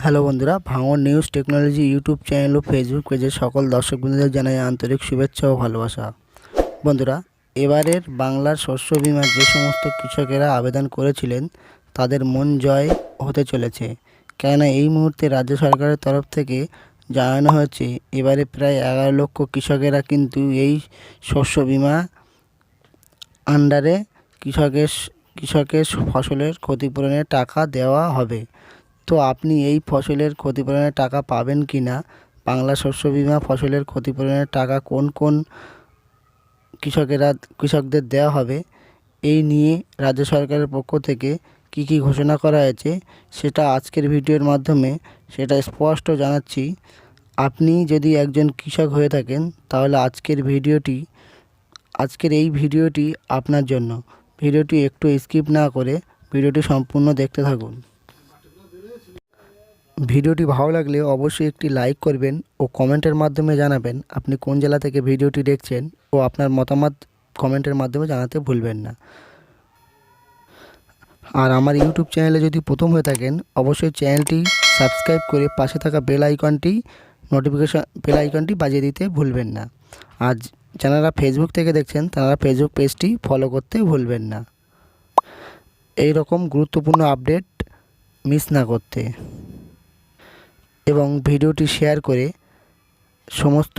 Hello বন্ধুরা, ভাঙড় news technology YouTube channel ও Facebook পেজের সকল দর্শক বন্ধুদের জানাই আন্তরিক শুভেচ্ছা ও ভালোবাসা। বন্ধুরা, এবারের বাংলার শস্য বীমার যে সমস্ত কৃষকেরা আবেদন করেছিলেন তাদের মন জয় হতে চলেছে। কেননা এই মুহূর্তে রাজ্য সরকারের তরফ থেকে জানানো হয়েছে এবারে প্রায় 11 লক্ষ কৃষকেরা কিন্তু এই শস্য বীমা আন্ডারে কৃষকের ফসলের ক্ষতিপূরণের টাকা দেওয়া হবে। তো আপনি এই ফসলের ক্ষতিপূরণের টাকা পাবেন কি না, বাংলা শস্য বীমা ফসলের ক্ষতিপূরণের টাকা কোন কোন কৃষকদের দেওয়া হবে, এই নিয়ে রাজ্য সরকারের পক্ষ থেকে কি ঘোষণা করা হয়েছে সেটা আজকের ভিডিওর মাধ্যমে সেটা স্পষ্ট জানাচ্ছি। আপনি যদি একজন কৃষক হয়ে থাকেন তাহলে আজকের এই ভিডিওটি আপনার জন্য। ভিডিওটি একটু স্কিপ না করে ভিডিওটি সম্পূর্ণ দেখতে থাকুন। ভিডিওটি ভালো লাগলে অবশ্যই একটি লাইক করবেন ও কমেন্টের মাধ্যমে জানাবেন আপনি কোন জেলা থেকে ভিডিওটি দেখছেন ও আপনার মতামত কমেন্টের মাধ্যমে জানাতে ভুলবেন না। আর আমার ইউটিউব চ্যানেলে যদি প্রথম হয়ে থাকেন অবশ্যই চ্যানেলটি সাবস্ক্রাইব করে পাশে থাকা বেল আইকনটি বাজিয়ে দিতে ভুলবেন না। আর যারা ফেসবুক থেকে দেখছেন তারা ফেসবুক পেজটি ফলো করতে ভুলবেন না, এই রকম গুরুত্বপূর্ণ আপডেট মিস না করতে। এবং ভিডিওটি শেয়ার করে সমস্ত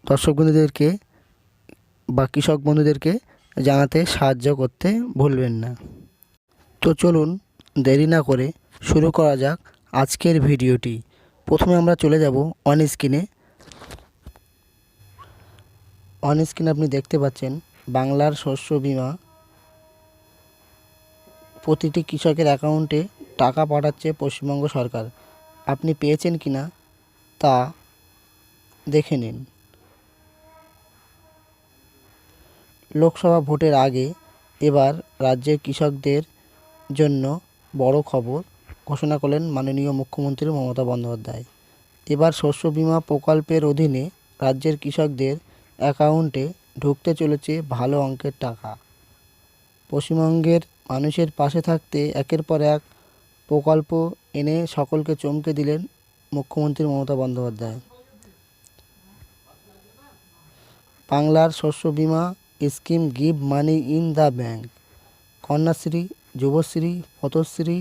দর্শক বন্ধুদেরকে বা কৃষক বন্ধুদেরকে জানাতে সাহায্য করতে ভুলবেন না। তো চলুন দেরি না করে শুরু করা যাক আজকের ভিডিওটি। প্রথমে আমরা চলে যাব অন স্ক্রিনে আপনি দেখতে পাচ্ছেন বাংলার শস্য বীমা প্রতিটি কৃষকের অ্যাকাউন্টে টাকা পাঠাচ্ছে পশ্চিমবঙ্গ সরকার। আপনি পেয়েছেন কিনা তা দেখে নিন। লোকসভা ভোটের আগে এবার রাজ্যের কৃষকদের জন্য বড় খবর ঘোষণা করলেন মাননীয় মুখ্যমন্ত্রী মমতা বন্দ্যোপাধ্যায়। এবার শস্য বীমা প্রকল্পের অধীনে রাজ্যের কৃষকদের অ্যাকাউন্টে ঢুকতে চলেছে ভালো অঙ্কের টাকা। পশ্চিমবঙ্গের মানুষের পাশে থাকতে একের পর এক প্রকল্প এনে সকলকে চমকে দিলেন মুখ্যমন্ত্রী মমতা বন্দ্যোপাধ্যায়। বাংলার শস্য বীমা scheme give money in the bank, Kanyashree, Yuvashree, Pathashree,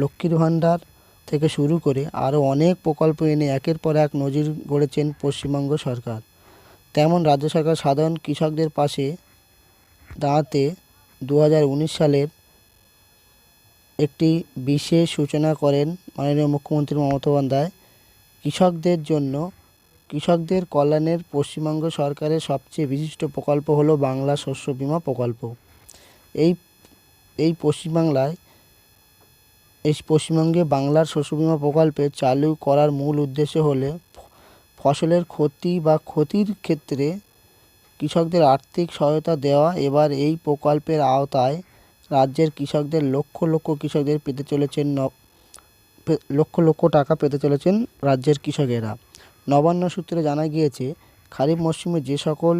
লক্ষ্মীর ভাণ্ডার থেকে শুরু করে আরও অনেক প্রকল্প এনে একের পর এক নজির গড়েছেন পশ্চিমবঙ্গ সরকার। তেমন রাজ্য সরকার সাধারণ কৃষকদের পাশে দাঁড়াতে 2019 সালের একটি বিশেষ সূচনা করেন মাননীয় মুখ্যমন্ত্রী মমতা বন্দ্যোপাধ্যায়। কৃষকদের কল্যাণের পশ্চিমবঙ্গ সরকারের সবচেয়ে বিশিষ্ট প্রকল্প হলো বাংলা শস্য বীমা প্রকল্প। এই পশ্চিমবঙ্গে বাংলার শস্য বীমা প্রকল্পে চালু করার মূল উদ্দেশ্য হলো ফসলের ক্ষতির ক্ষেত্রে কৃষকদের আর্থিক সহায়তা দেওয়া। এবার এই প্রকল্পের আওতায় রাজ্যের কৃষকদের লক্ষ টাকা পেতে চলেছেন রাজ্যের কৃষকেরা। নবান্ন সূত্রে জানা গিয়েছে, খারিফ মরশুমে যে সকল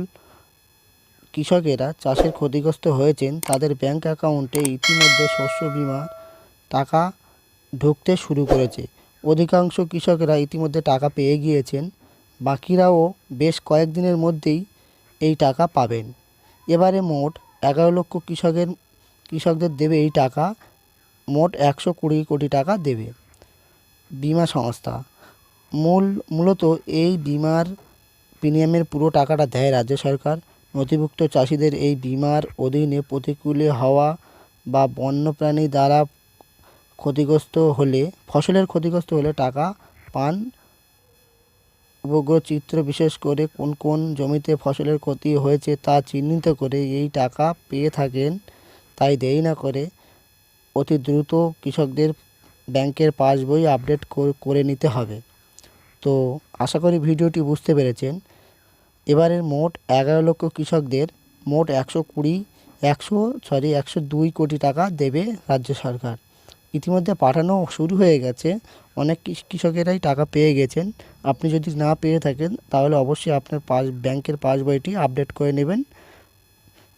কৃষকেরা চাষের ক্ষতিগ্রস্ত হয়েছেন তাদের ব্যাংক অ্যাকাউন্টে ইতিমধ্যে শস্য বীমার টাকা ঢুকতে শুরু করেছে। অধিকাংশ কৃষকেরা ইতিমধ্যে টাকা পেয়ে গিয়েছেন, বাকিরাও বেশ কয়েকদিনের মধ্যেই এই টাকা পাবেন। এবারে মোট 11 লক্ষ কৃষকদের দেবে এই টাকা, মোট 120 কোটি টাকা দেবে বিমা সংস্থা। মূলত এই বিমার প্রিমিয়ামের পুরো টাকাটা দেয় রাজ্য সরকার। নথিভুক্ত চাষিদের এই বিমার অধীনে প্রতিকূলে হাওয়া বা বন্যপ্রাণী দ্বারা ফসলের ক্ষতিগ্রস্ত হলে টাকা পান। উপগ্রহ চিত্র বিশেষ করে কোন কোন জমিতে ফসলের ক্ষতি হয়েছে তা চিহ্নিত করে এই টাকা পেয়ে থাকেন। তাই দেরি না করে অতি দ্রুত কৃষকদের ব্যাংকের পাসবই আপডেট করে নিতে হবে। তো আশা করি ভিডিওটি বুঝতে পেরেছেন। এবারের মোট 11 লক্ষ কৃষকদের মোট 102 কোটি টাকা দেবে রাজ্য সরকার। ইতিমধ্যে পাঠানো শুরু হয়ে গেছে, অনেক কৃষকেরাই টাকা পেয়ে গেছেন। আপনি যদি না পেয়ে থাকেন তাহলে অবশ্যই আপনার ব্যাংকের পাসবইটি আপডেট করে নেবেন।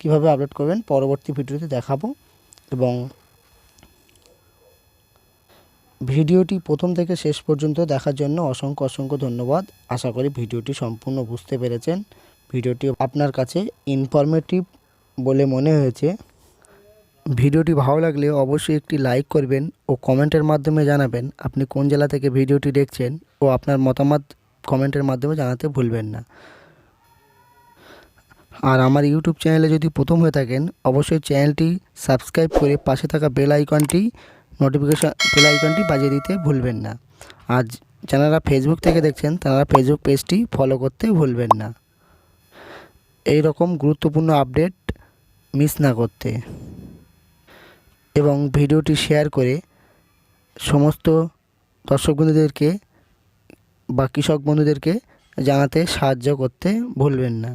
কিভাবে আপডেট করবেন পরবর্তী ভিডিওতে দেখাবো। এবং ভিডিওটি প্রথম থেকে শেষ পর্যন্ত দেখার জন্য অসংখ্য অসংখ্য ধন্যবাদ। আশা করি ভিডিওটি সম্পূর্ণ বুঝতে পেরেছেন। ভিডিওটি আপনার কাছে ইনফরমেটিভ বলে মনে হয়েছে। ভিডিওটি ভালো লাগলে অবশ্যই একটি লাইক করবেন ও কমেন্টের মাধ্যমে জানাবেন আপনি কোন জেলা থেকে ভিডিওটি দেখছেন ও আপনার মতামত কমেন্টের মাধ্যমে জানাতে ভুলবেন না। আর আমার ইউটিউব চ্যানেলে যদি প্রথম হয়ে থাকেন অবশ্যই চ্যানেলটি সাবস্ক্রাইব করে পাশে থাকা বেল আইকনটি বাজিয়ে দিতে ভুলবেন না। আর যারা ফেসবুক থেকে দেখছেন তারা ফেসবুক পেজটি ফলো করতে ভুলবেন না এই রকম গুরুত্বপূর্ণ আপডেট মিস না করতে। এবং ভিডিওটি শেয়ার করে সমস্ত দর্শক বন্ধুদেরকে বা কৃষক বন্ধুদেরকে জানাতে সাহায্য করতে ভুলবেন না।